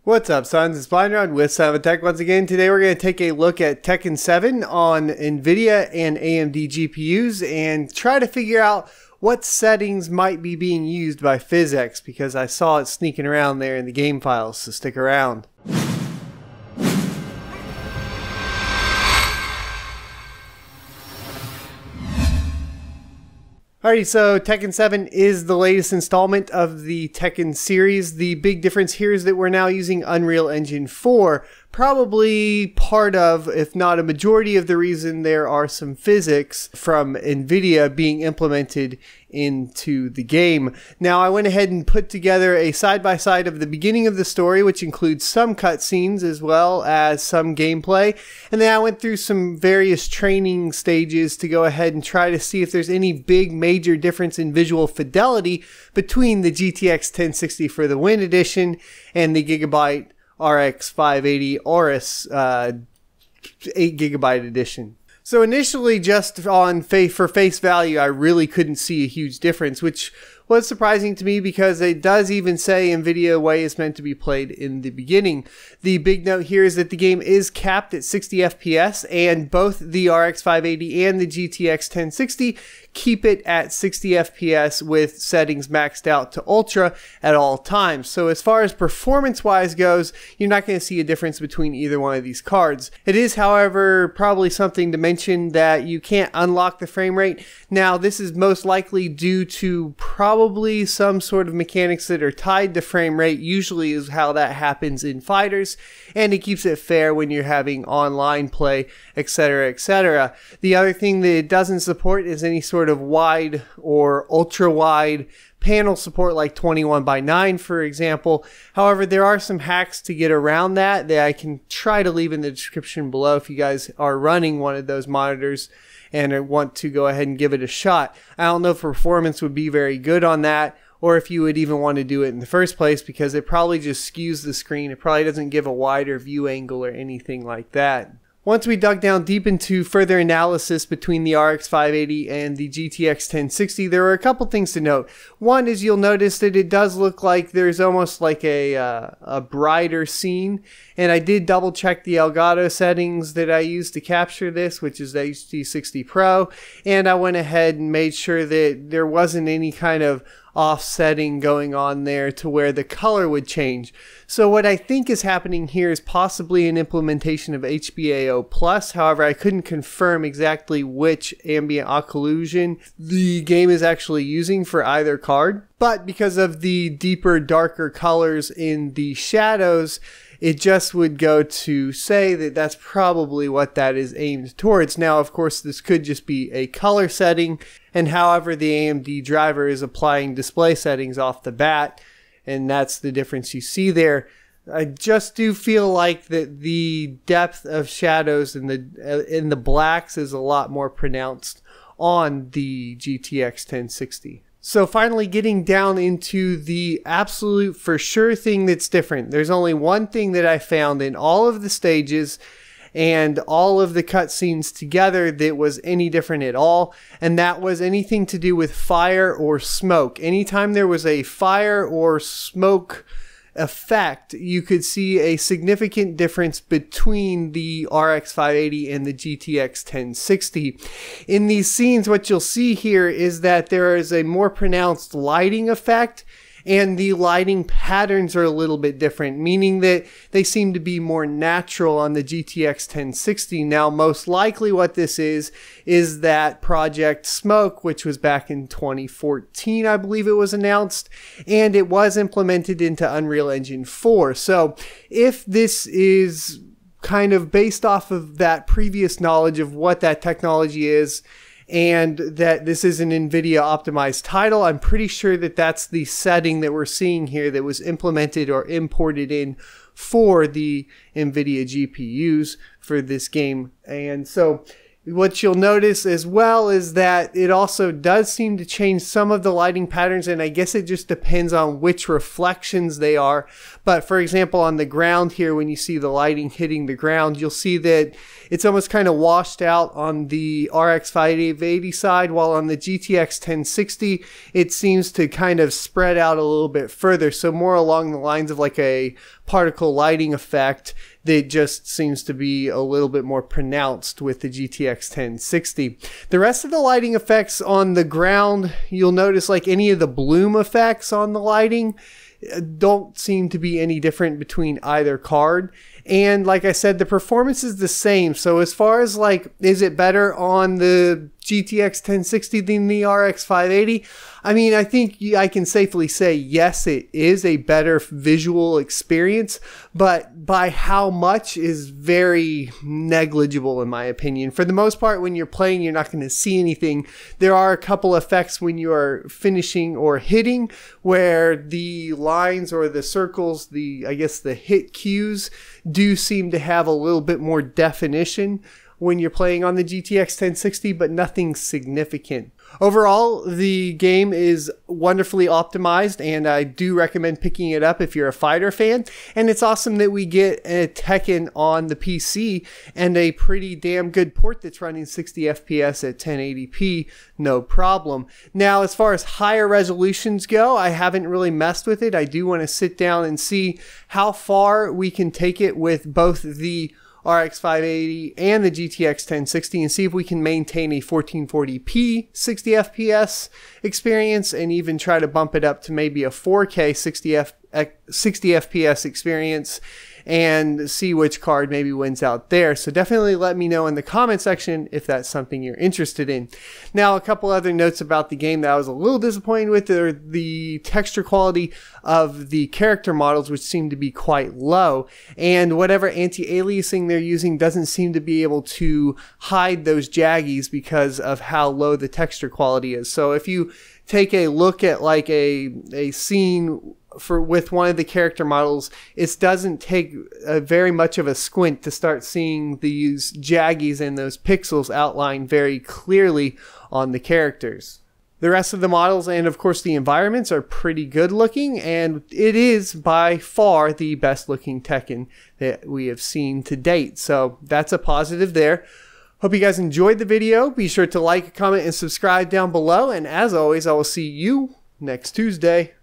What's up, sons? It's Blind with Simon Tech once again. Today we're going to take a look at Tekken 7 on Nvidia and AMD GPUs and try to figure out what settings might be being used by Physx, because I saw it sneaking around there in the game files, so stick around. Alrighty, so Tekken 7 is the latest installment of the Tekken series. The big difference here is that we're now using Unreal Engine 4. Probably part of, if not a majority of the reason there are some physics from Nvidia being implemented into the game. Now, I went ahead and put together a side-by-side of the beginning of the story, which includes some cutscenes as well as some gameplay. And then I went through some various training stages to go ahead and try to see if there's any big major difference in visual fidelity between the GTX 1060 for the Win Edition and the Gigabyte RX 580 Aorus 8GB edition. So initially, just on for face value, I really couldn't see a huge difference, which was surprising to me because it does even say Nvidia way is meant to be played in the beginning. The big note here is that the game is capped at 60 FPS, and both the RX 580 and the GTX 1060 keep it at 60 FPS with settings maxed out to ultra at all times. So as far as performance wise goes, you're not going to see a difference between either one of these cards. It is, however, probably something to mention that you can't unlock the frame rate. Now, this is most likely due to probably some sort of mechanics that are tied to frame rate. Usually is how that happens in fighters, and it keeps it fair when you're having online play, etc., etc. The other thing that it doesn't support is any sort of wide or ultra wide panel support like 21:9, for example. However, there are some hacks to get around that I can try to leave in the description below if you guys are running one of those monitors and want to go ahead and give it a shot. I don't know if performance would be very good on that, or if you would even want to do it in the first place, because it probably just skews the screen. It probably doesn't give a wider view angle or anything like that. Once we dug down deep into further analysis between the RX 580 and the GTX 1060, there are a couple things to note. One is you'll notice that it does look like there's almost like a brighter scene, and I did double check the Elgato settings that I used to capture this, which is the HD60 Pro, and I went ahead and made sure that there wasn't any kind of offsetting going on there to where the color would change. So what I think is happening here is possibly an implementation of HBAO+. However, I couldn't confirm exactly which ambient occlusion the game is actually using for either card. But because of the deeper, darker colors in the shadows, it just would go to say that that's probably what that is aimed towards. Now, of course, this could just be a color setting, and however the AMD driver is applying display settings off the bat, and that's the difference you see there. I just do feel like that the depth of shadows in the blacks is a lot more pronounced on the GTX 1060. So finally, getting down into the absolute for sure thing that's different. There's only one thing that I found in all of the stages and all of the cutscenes together that was any different at all, and that was anything to do with fire or smoke. Anytime there was a fire or smoke effect, you could see a significant difference between the RX 580 and the GTX 1060. In these scenes, what you'll see here is that there is a more pronounced lighting effect, and the lighting patterns are a little bit different, meaning that they seem to be more natural on the GTX 1060. Now, most likely what this is that Project Smoke, which was back in 2014, I believe it was announced, and it was implemented into Unreal Engine 4. So if this is kind of based off of that previous knowledge of what that technology is, and that this is an Nvidia optimized title, I'm pretty sure that that's the setting that we're seeing here that was implemented or imported in for the Nvidia GPUs for this game. And so what you'll notice as well is that it also does seem to change some of the lighting patterns, and I guess it just depends on which reflections they are. But for example, on the ground here, when you see the lighting hitting the ground, you'll see that it's almost kind of washed out on the RX 580 side, while on the GTX 1060, it seems to kind of spread out a little bit further. So more along the lines of like a particle lighting effect that just seems to be a little bit more pronounced with the GTX 1060. The rest of the lighting effects on the ground, you'll notice like any of the bloom effects on the lighting don't seem to be any different between either card. And like I said, the performance is the same. So as far as like, is it better on the GTX 1060 than the RX 580? I mean, I think I can safely say yes, it is a better visual experience, but by how much is very negligible in my opinion. For the most part, when you're playing, you're not going to see anything. There are a couple effects when you are finishing or hitting where the lines or the circles, I guess the hit cues do seem to have a little bit more definition when you're playing on the GTX 1060, but nothing significant. Overall, the game is wonderfully optimized, and I do recommend picking it up if you're a fighter fan. And it's awesome that we get a Tekken on the PC and a pretty damn good port that's running 60 FPS at 1080p, no problem. Now, as far as higher resolutions go, I haven't really messed with it. I do want to sit down and see how far we can take it with both the RX 580 and the GTX 1060 and see if we can maintain a 1440p 60 FPS experience and even try to bump it up to maybe a 4K 60 FPS experience and see which card maybe wins out there. So definitely let me know in the comment section if that's something you're interested in. Now, a couple other notes about the game that I was a little disappointed with are the texture quality of the character models, which seem to be quite low, and whatever anti-aliasing they're using doesn't seem to be able to hide those jaggies because of how low the texture quality is. So if you take a look at like a scene with one of the character models, it doesn't take very much of a squint to start seeing these jaggies and those pixels outlined very clearly on the characters. The rest of the models and of course the environments are pretty good looking, and it is by far the best looking Tekken that we have seen to date. So that's a positive there. Hope you guys enjoyed the video. Be sure to like, comment, and subscribe down below. And as always, I will see you next Tuesday.